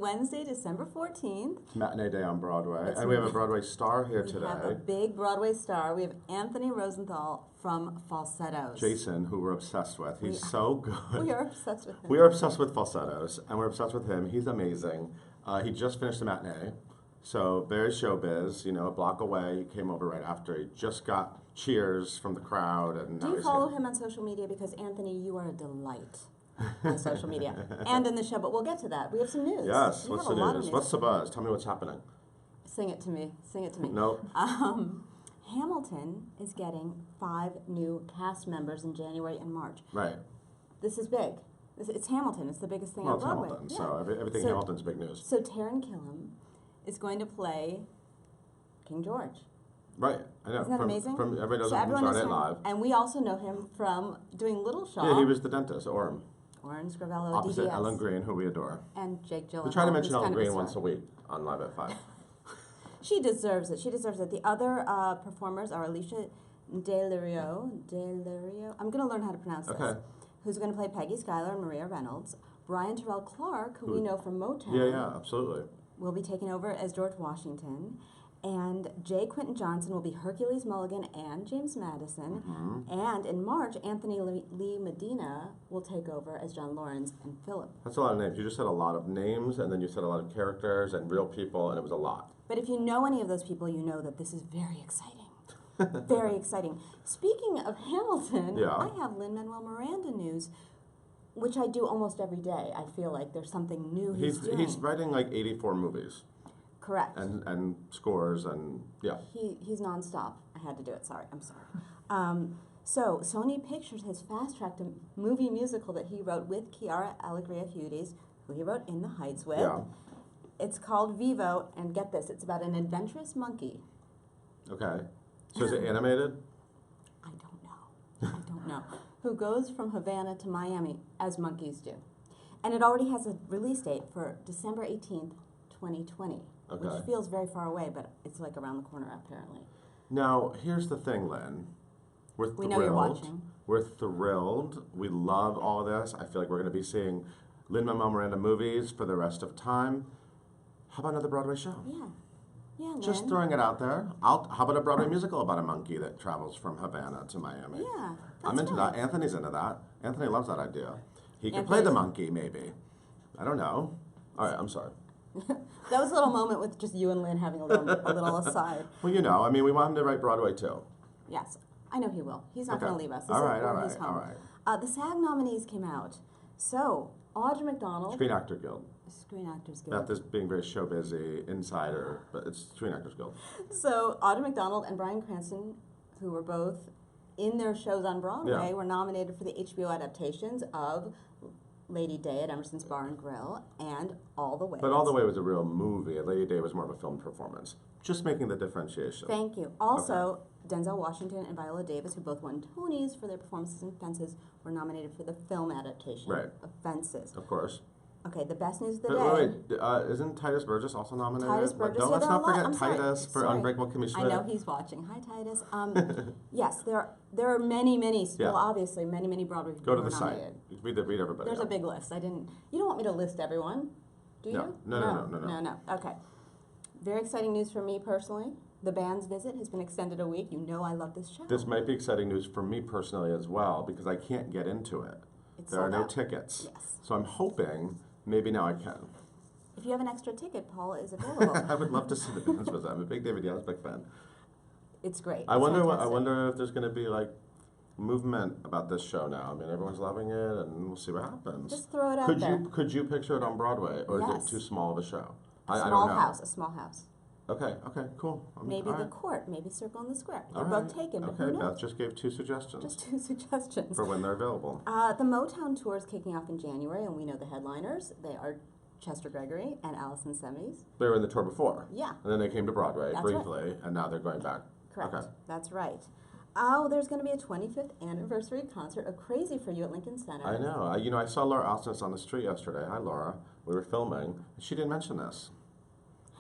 Wednesday, December 14th. It's matinee day on Broadway. And we have a Broadway star here today. We have a big Broadway star. We have Anthony Rosenthal from Falsettos. Jason, who we're obsessed with. He's so good. We are obsessed with him. We are obsessed with Falsettos, and we're obsessed with him. He's amazing. He just finished the matinee, so very showbiz. You know, a block away. He came over right after. He just got cheers from the crowd. And do you follow him on social media? Because, Anthony, you are a delight on social media and in the show, but we'll get to that. We have some news. Yes, what's the news? What's the buzz? Tell me what's happening. Sing it to me. Sing it to me. Nope. Hamilton is getting 5 new cast members in January and March. Right. This is big. It's Hamilton. It's the biggest thing on Broadway. Well, it's Hamilton, so everything Hamilton's big news. So Taran Killam is going to play King George. Right, I know. Isn't that amazing? Everybody knows him from Saturday Night Live. And we also know him from doing Little Shop. Yeah, he was the dentist, Orm. Oren Scrivello, Opposite DDS. Ellen Green, who we adore. And Jake Gyllenhaal. We try to mention Ellen Green once a week on Live at 5. She deserves it. She deserves it. The other performers are Alicia Delirio. I'm going to learn how to pronounce this. Who's going to play Peggy Schuyler and Maria Reynolds. Brian Terrell Clark, who we know from Motown. Yeah, absolutely. Will be taking over as George Washington. And J. Quentin Johnson will be Hercules Mulligan and James Madison. And in March, Anthony Lee Medina will take over as John Lawrence and Philip. That's a lot of names. You just said a lot of names, and then you said a lot of characters and real people, and it was a lot. But if you know any of those people, you know that this is very exciting. Very exciting. Speaking of Hamilton, I have Lin-Manuel Miranda news, which I do almost every day. I feel like there's something new he's doing. He's writing like 84 movies. Correct. And scores and, He's nonstop. I had to do it. Sorry. I'm sorry. So Sony Pictures has fast-tracked a movie musical that he wrote with Chiara Alegria Hudes, who he wrote In the Heights with. Yeah. It's called Vivo, and get this, it's about an adventurous monkey. Okay. So is it animated? I don't know. Who goes from Havana to Miami, as monkeys do. And it already has a release date for December 18th, 2020. Okay. Which feels very far away, but it's like around the corner, apparently. Now, here's the thing, Lynn. We're thrilled. We know you're watching. We're thrilled. We love all this. I feel like we're going to be seeing Lin-Manuel Miranda movies for the rest of time. How about another Broadway show? Yeah, Lynn. Just throwing it out there. How about a Broadway musical about a monkey that travels from Havana to Miami? Yeah, I'm into that. Anthony's into that. Anthony loves that idea. He could play the monkey, maybe. I don't know. All right, I'm sorry. That was a little moment with just you and Lynn having a little aside. Well, you know, I mean, we want him to write Broadway too. Yes, I know he will. He's not going to leave us. All right. The SAG nominees came out. So, Audra McDonald. Screen Actor Guild. Screen Actors Guild. Not this being very show busy insider, but it's Screen Actors Guild. So, Audra McDonald and Bryan Cranston, who were both in their shows on Broadway, were nominated for the HBO adaptations of Lady Day at Emerson's Bar and Grill and All the Way. But All the Way was a real movie. Lady Day was more of a film performance. Just making the differentiation. Thank you. Also, Denzel Washington and Viola Davis, who both won Tonys for their performances in Fences, were nominated for the film adaptation of Fences. Of course. Okay, the best news of the day. Wait, isn't Titus Burgess also nominated? Titus Burgess. Let's not forget Titus for Unbreakable Kimmy Schmidt. I know he's watching. Hi, Titus. Yes, there are many, well, obviously, many Broadway people. Go to the site. Read everybody. There's a big list. You don't want me to list everyone, do you? No. Okay. Very exciting news for me personally. The band's visit has been extended a week. You know I love this show. This might be exciting news for me personally as well, because I can't get into it. There are no tickets. Yes. So I'm hoping maybe now I can. If you have an extra ticket, Paula is available. I would love to see the band's visit. I'm a big David Yazbek fan. It's great. I wonder if there's going to be like movement about this show now. I mean, everyone's loving it, and we'll see what happens. Just throw it out there. Could you picture it on Broadway, or is it too small of a show? A small house. Okay, cool. Maybe the Court, maybe Circle in the Square. They're both taken, but who knows? Beth just gave 2 suggestions. Just 2 suggestions. For when they're available. The Motown tour is kicking off in January, and we know the headliners. They are Chester Gregory and Allison Semes. They were in the tour before. Yeah. And then they came to Broadway briefly, and now they're going back. Correct. Okay. That's right. Oh, there's going to be a 25th anniversary concert of Crazy for You at Lincoln Center. I know. I saw Laura Alston on the street yesterday. Hi, Laura. We were filming. She didn't mention this.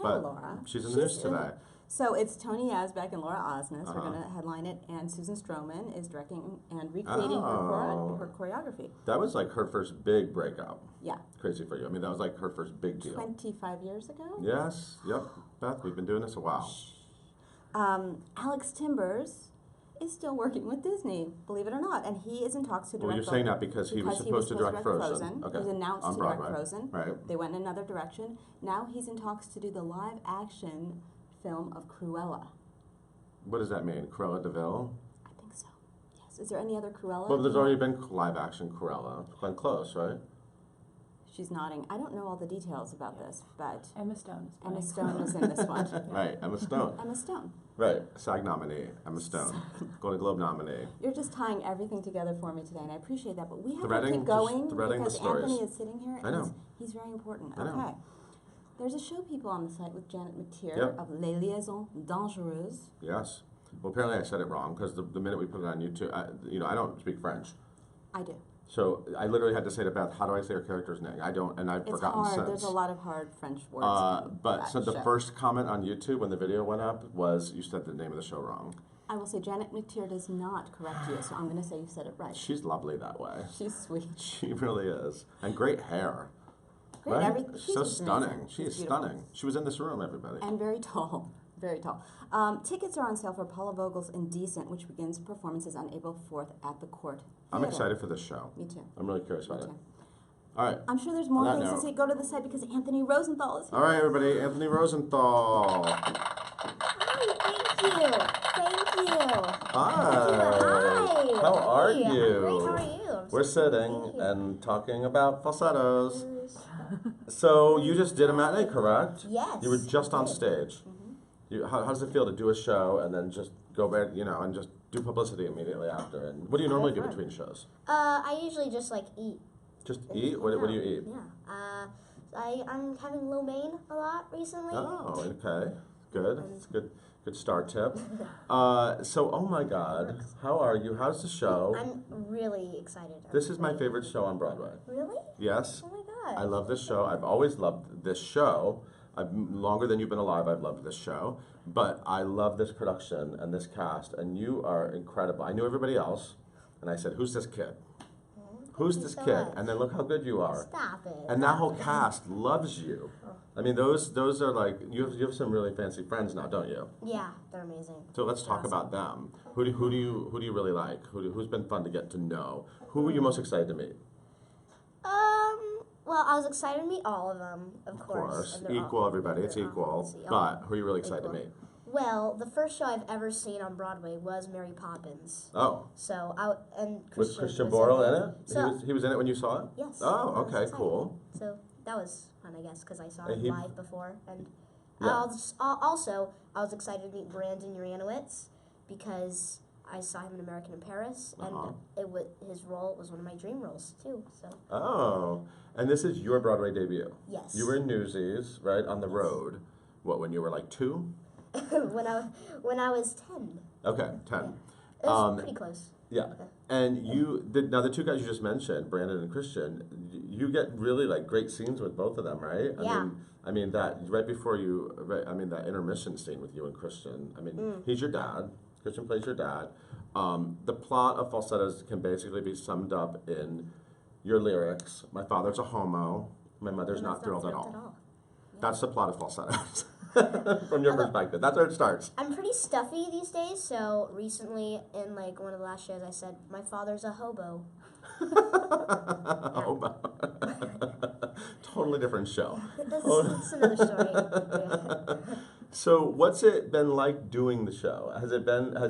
Laura. She's in the news today. So it's Tony Yazbek and Laura Osnes are going to headline it, and Susan Stroman is directing and recreating her choreography. That was like her first big breakout. Yeah. Crazy for you. I mean, that was like her first big deal. 25 years ago? Yes. Yep. Beth, we've been doing this a while. Alex Timbers is still working with Disney, believe it or not, and he is in talks to direct. Well, you're saying that because he was supposed to direct Frozen. Okay. He was announced on to Broadway. direct Frozen. Right. They went in another direction. Now he's in talks to do the live-action film of Cruella. What does that mean? Cruella de Vil? I think so. Yes. Is there any other Cruella? Well, there's already been live-action Cruella. Glenn Close, right? She's nodding. I don't know all the details about this, but Emma Stone is Emma Stone was in this one. Right, Emma Stone. Emma Stone. Right, SAG nominee, Emma Stone. Golden Globe nominee. You're just tying everything together for me today, and I appreciate that. But we have to Threading- keep going just threading the because stories. Anthony is sitting here, and I know. he's very important. I know. Okay. There's a show people on the site with Janet Mcteer Yep. of Les Liaisons Dangereuses. Yes. Well, apparently I said it wrong because the minute we put it on YouTube, I don't speak French. I do. So I literally had to say to Beth, how do I say her character's name? I don't, and I've It's forgotten hard. since. There's a lot of hard French words. But so the first comment on YouTube when the video went up was you said the name of the show wrong. I will say Janet Mcteer does not correct you, so I'm going to say you said it right. She's lovely that way. She's sweet. She really is. And great hair. Great. Right? She's So amazing. stunning. She She's is beautiful. stunning. She was in this room, everybody. And very tall. Very tall. Tickets are on sale for Paula Vogel's Indecent, which begins performances on April 4th at the Court I'm Theater. excited for this show. Me too. I'm really curious about Me it. too. All right. I'm sure there's more On that things to note- say. Go to the site because Anthony Rosenthal is here. All right, everybody. Anthony Rosenthal. Hi, thank you. Hi. How are you? Great, how are you? We're sitting and talking about falsettos. So you just did a matinee, correct? Yes. You were just on I did. stage. How does it feel to do a show and then just go back, and just do publicity immediately after? And what do you normally do between shows? I usually just eat. Just eat? What do you eat? Yeah. I'm having lo mein a lot recently. Oh, okay. Good. It's good. Good start tip. So, oh my God, how are you? How's the show? I'm really excited. This is my favorite show on Broadway. Really? Yes. Oh my God. I love this show. I've always loved this show. Longer than you've been alive, I've loved this show. But I love this production and this cast, and you are incredible. I knew everybody else, and I said, who's this kid? Who's you this so kid? much. And then look how good you are. Stop it. And that whole cast loves you. I mean, those are like, you have some really fancy friends now, don't you? Yeah, they're amazing. So let's talk about them. Who do you really like? Who's been fun to get to know? Who were you most excited to meet? Well, I was excited to meet all of them, of course. And they're Equal, all- everybody. It's they're equal. obviously all But who are you really excited equal. to meet? Well, the first show I've ever seen on Broadway was Mary Poppins. Oh. So and Was Christian was Borle in it? So- he was in it when you saw it? Yes. Oh, I was okay, excited. cool. So that was fun, I guess, because I saw And him he- live before. And Yeah. also, I was excited to meet Brandon Uranowitz because I saw him in American in Paris, Uh-huh. and his role was one of my dream roles too. So Oh. And this is your Broadway debut. yes, You were in Newsies, right, on the road. What, when you were like 2? when I was 10, Okay, 10. it was pretty close. Yeah. And now the two guys you just mentioned, Brandon and Christian, you get really like great scenes with both of them, right? Yeah. I mean that right before that intermission scene with you and Christian. I mean, he's your dad. Christian plays your dad. The plot of Falsettos can basically be summed up in your lyrics. My father's a homo. My mother's not thrilled at all. That's the plot of Falsettos. From your perspective. That's where it starts. I'm pretty stuffy these days, so recently in one of the last shows I said, my father's a hobo. Homo. Totally different show. That's another story. So what's it been like doing the show? Has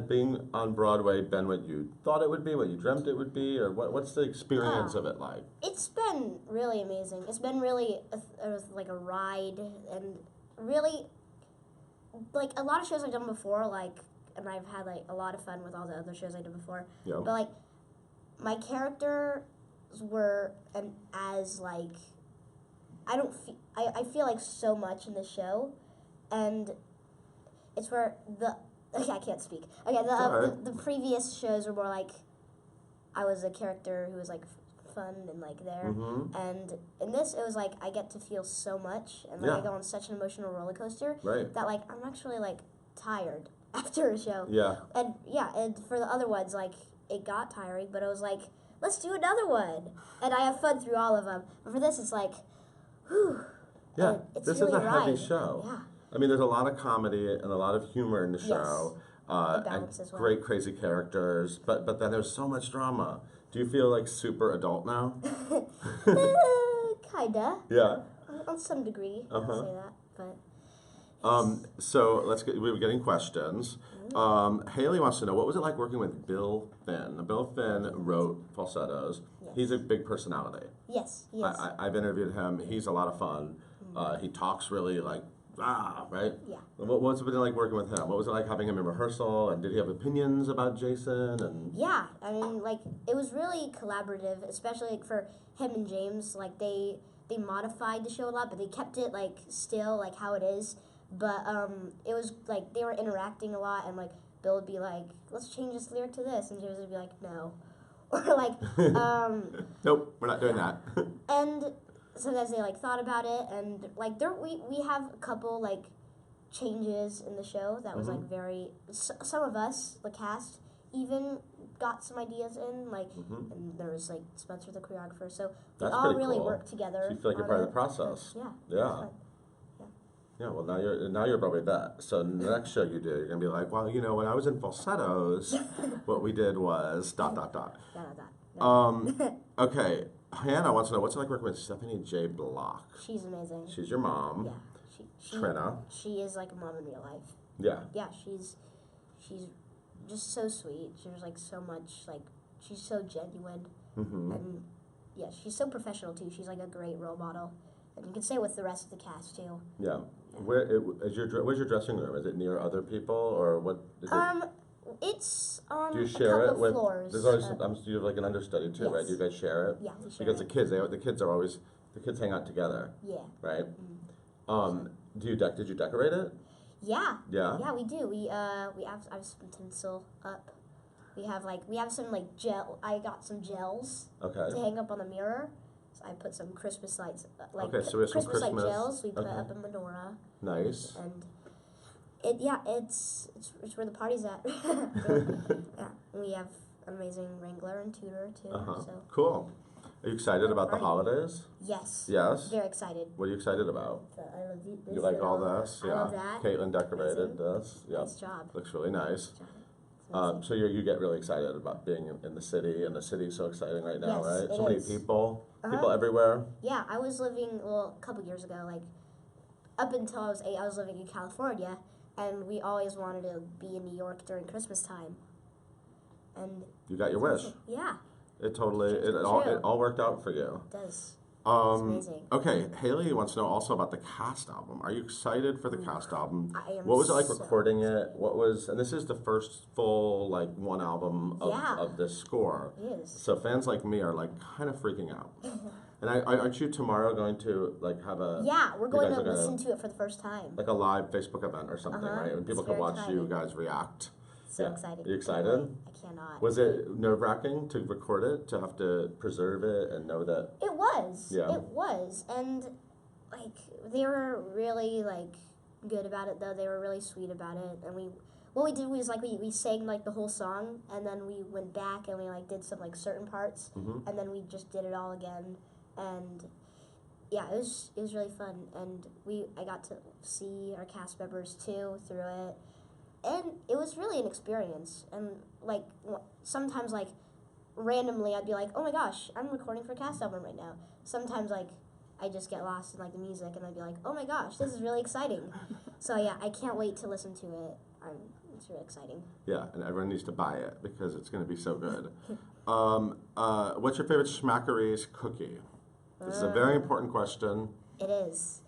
being on Broadway been what you thought it would be, what you dreamt it would be, or what's the experience of it like? It's been really amazing. It's been really a ride, and really a lot of shows I've done before, and I've had a lot of fun with all the other shows I did before. Yeah. But my characters were I feel so much in this show, and it's where I can't speak. Okay, alright. the previous shows were more I was a character who was fun and there, Mm-hmm. and in this it was I get to feel so much, and Yeah. I go on such an emotional roller coaster Right. that I'm actually tired after a show. Yeah. And for the other ones, like, it got tiring, but I was like, let's do another one. And I have fun through all of them. But for this, it's like, whew. Yeah, it's this really is a heavy ride. show. Yeah. I mean, there's a lot of comedy and a lot of humor in the Yes. show. The And balance as well. great, crazy characters. But then there's so much drama. Do you feel like super adult now? Kinda. Yeah. On some degree, I'll say that. But So we were getting questions. Haley wants to know, what was it like working with Bill Finn? Bill Finn wrote Falsettos. Yes. He's a big personality. yes, he is. I've interviewed him. He's a lot of fun. He talks really like, right? Yeah. What's it been like working with him? What was it like having him in rehearsal? And did he have opinions about Jason? And Yeah, I mean, like, it was really collaborative, especially like, for him and James. Like, they modified the show a lot, but they kept it, like, still, like, how it is. But it was, like, they were interacting a lot, and, like, Bill would be like, let's change this lyric to this, and James would be like, no. Or, like, nope, we're not doing that. and sometimes they, like, thought about it, and, like, we have a couple, like, changes in the show that was, like, very, some of us, the cast, even got some ideas in, like, and there was, like, Spencer, the choreographer, so we That's all pretty really cool. worked together. So you feel like you're part of the process. Yeah. Yeah. Yeah, well, now you're probably that. So the next show you do, you're gonna be like, well, you know, when I was in Falsettos, what we did was ... Okay, Hannah wants to know, what's it like working with Stephanie J. Block? She's amazing. She's your mom. Yeah. Trina. She is like a mom in real life. Yeah. Yeah, she's just so sweet. She's like so much, like, she's so genuine. And yeah, she's so professional too. She's like a great role model. And you can say with the rest of the cast too. Yeah. Where's your dressing room? Is it near other people, or what is it? It's on Do you share a it couple with? floors. There's always you have like an understudy too, right? Yes. Do you guys share it? Yeah, we share because it. the kids are always the kids hang out together, Yeah. right? Did you decorate it? Yeah. Yeah. Yeah, we do. I have some tinsel up. We have some like gel. I got some gels Okay. to hang up on the mirror. So I put some Christmas lights, like Okay, so we have some Christmas light Christmas- gels. We put okay. up a menorah, Nice. and it's where the party's at. Yeah, and we have an amazing Wrangler and tutor too. So Cool. Are you excited about the Party. holidays? yes, Yes. very excited. What are you excited about? So I love this. You like all this? I Yeah. love that. Caitlin decorated Amazing. this. Yeah. Nice job. Looks really nice. Good job. It's amazing. So you get really excited about being in the city, and the city's so exciting right now, Yes, right? it So many is. people Uh-huh. everywhere. Yeah, I was living, well, a couple years ago, like, up until I was 8, I was living in California, and we always wanted to be in New York during Christmas time. And You got your wish. yeah, It totally It's true. it all worked out for you. it does. It's amazing. Okay, Haley wants to know also about the cast album. Are you excited for the cast album? I am What was it like so recording it? And this is the first full like one album of this score. It is. So fans like me are like kind of freaking out. And aren't you tomorrow going to like have a Yeah, we're you going guys to are gonna- listen to it for the first time. like a live Facebook event or something, right? And people It's can very watch you exciting. guys react. So Yeah. excited. You excited? I cannot. Was it nerve-wracking to record it, to have to preserve it and know that? It was. Yeah. It was. And, like, they were really, like, good about it, though. They were really sweet about it. And what we did was, like, we sang, like, the whole song, and then we went back and we, like, did some, like, certain parts, and then we just did it all again. And, yeah, it was really fun. And I got to see our cast members, too, through it. And it was really an experience. And, like, sometimes, like, randomly I'd be like, oh my gosh, I'm recording for a cast album right now. Sometimes, like, I just get lost in, like, the music, and I'd be like, oh my gosh, this is really exciting. So, yeah, I can't wait to listen to it. It's really exciting. Yeah, and everyone needs to buy it because it's going to be so good. What's your favorite Schmackary's cookie? This is a very important question. It is.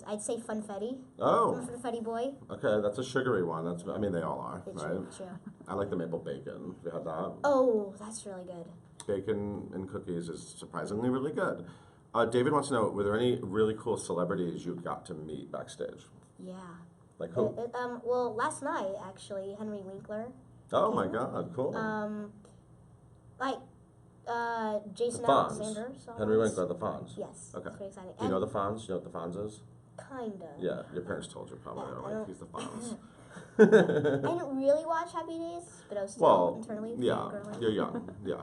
I'd say Funfetti. Oh. Funfetti boy. Okay, that's a sugary one. They all are, It's right? true. I like the maple bacon. Have you had that? Oh, that's really good. Bacon and cookies is surprisingly really good. David wants to know, were there any really cool celebrities you got to meet backstage? Yeah. Like who? Well, last night, actually, Henry Winkler. Oh my God, cool. Jason The Fonz. Alexander. Henry Winkler, the Fonz. Yes. Okay. It's very exciting. Do you know the Fonz? Do you know what the Fonz is? Kinda. Yeah, your parents told you probably. Yeah, They're I like, don't- he's the Fonz. I didn't really watch Happy Days, but I was still internally fangirling. You're young, yeah.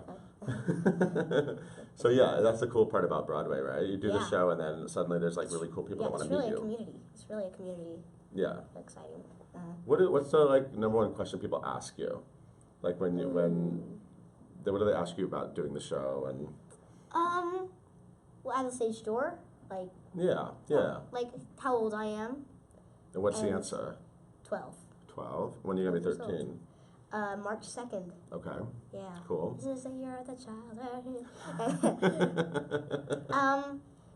So yeah, that's the cool part about Broadway, right? You do the show, and then suddenly there's like really cool people that want to meet you. It's really a community. Yeah. Exciting. What's the like number one question people ask you, like what do they ask you about doing the show and? Well, at the stage door, like. Yeah. Like how old I am. And what's the answer? 12. 12. When are you gonna be 13? March 2nd. Okay. Yeah. Cool. This is the year of the child.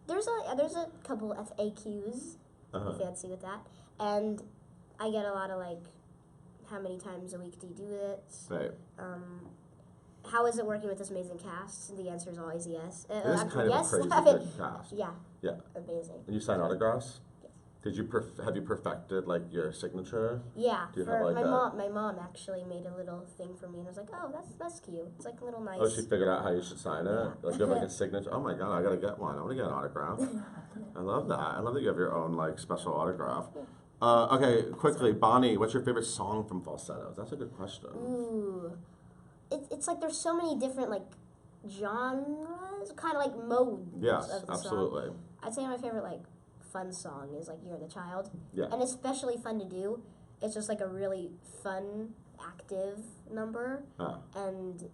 There's a couple FAQs, if you fancy with that, and I get a lot of like, how many times a week do you do it? Right. How is it working with this amazing cast? And the answer is always yes. It is kind yes, of a crazy good cast. Yeah. Yeah. Amazing. And you sign autographs? Yes. Did you have you perfected like your signature? Yeah. Do you have, like, my mom actually made a little thing for me, and I was like, oh, that's cute. It's like a little nice. Oh, she figured out how you should sign it. Yeah. Like you have like a signature. Oh my god, I gotta get one. I want to get an autograph. I love that. I love that you have your own like special autograph. Okay, quickly, Bonnie, what's your favorite song from Falsettos? That's a good question. Ooh. It's like there's so many different like genres, kind of like modes. Yes, of the absolutely. Song. I'd say my favorite like fun song is like "You're the Child," Yeah. and especially fun to do. It's just like a really fun, active number, and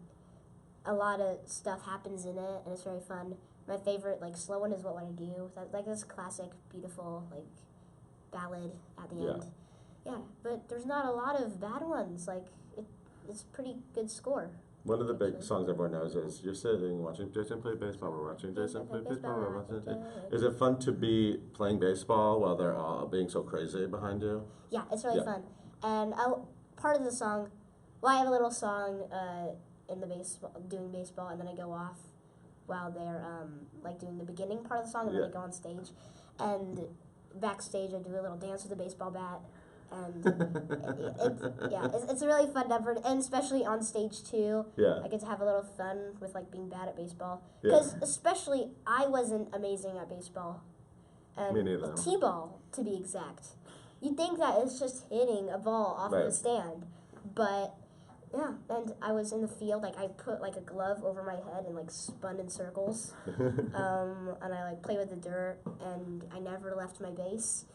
a lot of stuff happens in it, and it's very fun. My favorite like slow one is "What Would I Do?" That's like this classic, beautiful like ballad at the end. Yeah, but there's not a lot of bad ones. Like it's pretty good score. One of the big songs everyone knows is "You're sitting watching Jason play baseball. We're watching Jason play baseball. We're watching." Is it fun to be playing baseball while they're all being so crazy behind you? Yeah, it's really fun. And part of the song, well, I have a little song in the doing baseball, and then I go off while they're like doing the beginning part of the song, and then I go on stage, and backstage I do a little dance with a baseball bat. And it's a really fun number, and especially on stage too. Yeah. I get to have a little fun with like being bad at baseball, because especially I wasn't amazing at baseball, and Me neither. T-ball to be exact. You'd think that it's just hitting a ball off of a stand, but yeah. And I was in the field, like I put like a glove over my head and like spun in circles, and I like played with the dirt, and I never left my base,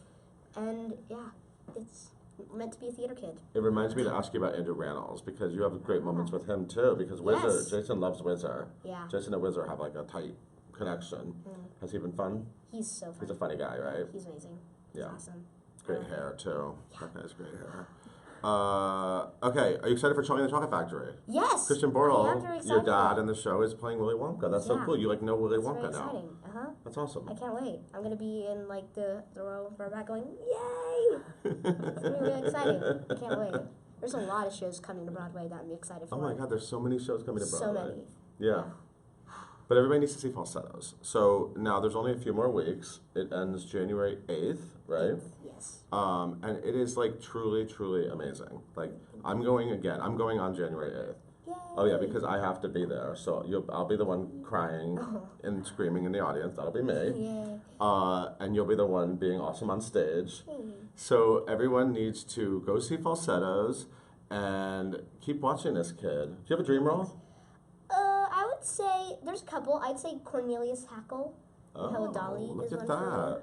and yeah. It's meant to be a theater kid. It reminds me to ask you about Andrew Rannells, because you have great moments with him too, because Jason loves Whizzer. Yeah. Jason and Whizzer have like a tight connection. Has he been fun? He's so fun. He's a funny guy, right? He's amazing. He's awesome. Great hair too. Yeah. That guy's great hair. Okay, are you excited for Charlie and the Chocolate Factory? Yes. Christian Borle, your dad in the show, is playing Willy Wonka. That's so cool. You like know Willy Wonka very now. Exciting. That's awesome. I can't wait. I'm gonna be in like the row far back going, yay! It's gonna be really exciting. I can't wait. There's a lot of shows coming to Broadway that I'm excited for. Oh my God, there's so many shows coming to Broadway. So many. Yeah. But everybody needs to see Falsettos. So now there's only a few more weeks. It ends January 8th, right? Yes. And it is like truly, truly amazing. Like I'm going again. I'm going on January 8th. Yay. Oh yeah, because I have to be there. So I'll be the one crying and screaming in the audience. That'll be me. Yay. And you'll be the one being awesome on stage. So everyone needs to go see Falsettos and keep watching this kid. Do you have a dream role? I would say there's a couple. I'd say Cornelius Hackle. Hello Dolly look is at one that.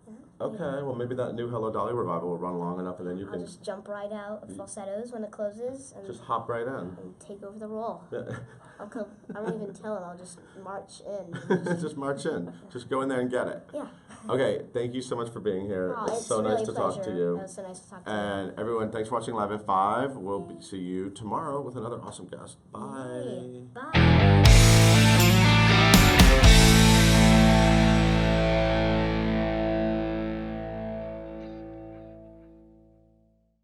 for me. Okay, well maybe that new Hello Dolly revival will run long enough, and then you I'll can just jump right out of Falsettos when it closes and just hop right in. and take over the role. Yeah. I won't even tell him. I'll just march in. Just march in. Just go in there and get it. Yeah. Okay, thank you so much for being here. Oh, it's so really nice to talk to you. It was so nice to talk to you. And everyone, thanks for watching Live at 5. We'll see you tomorrow with another awesome guest. Bye. Bye.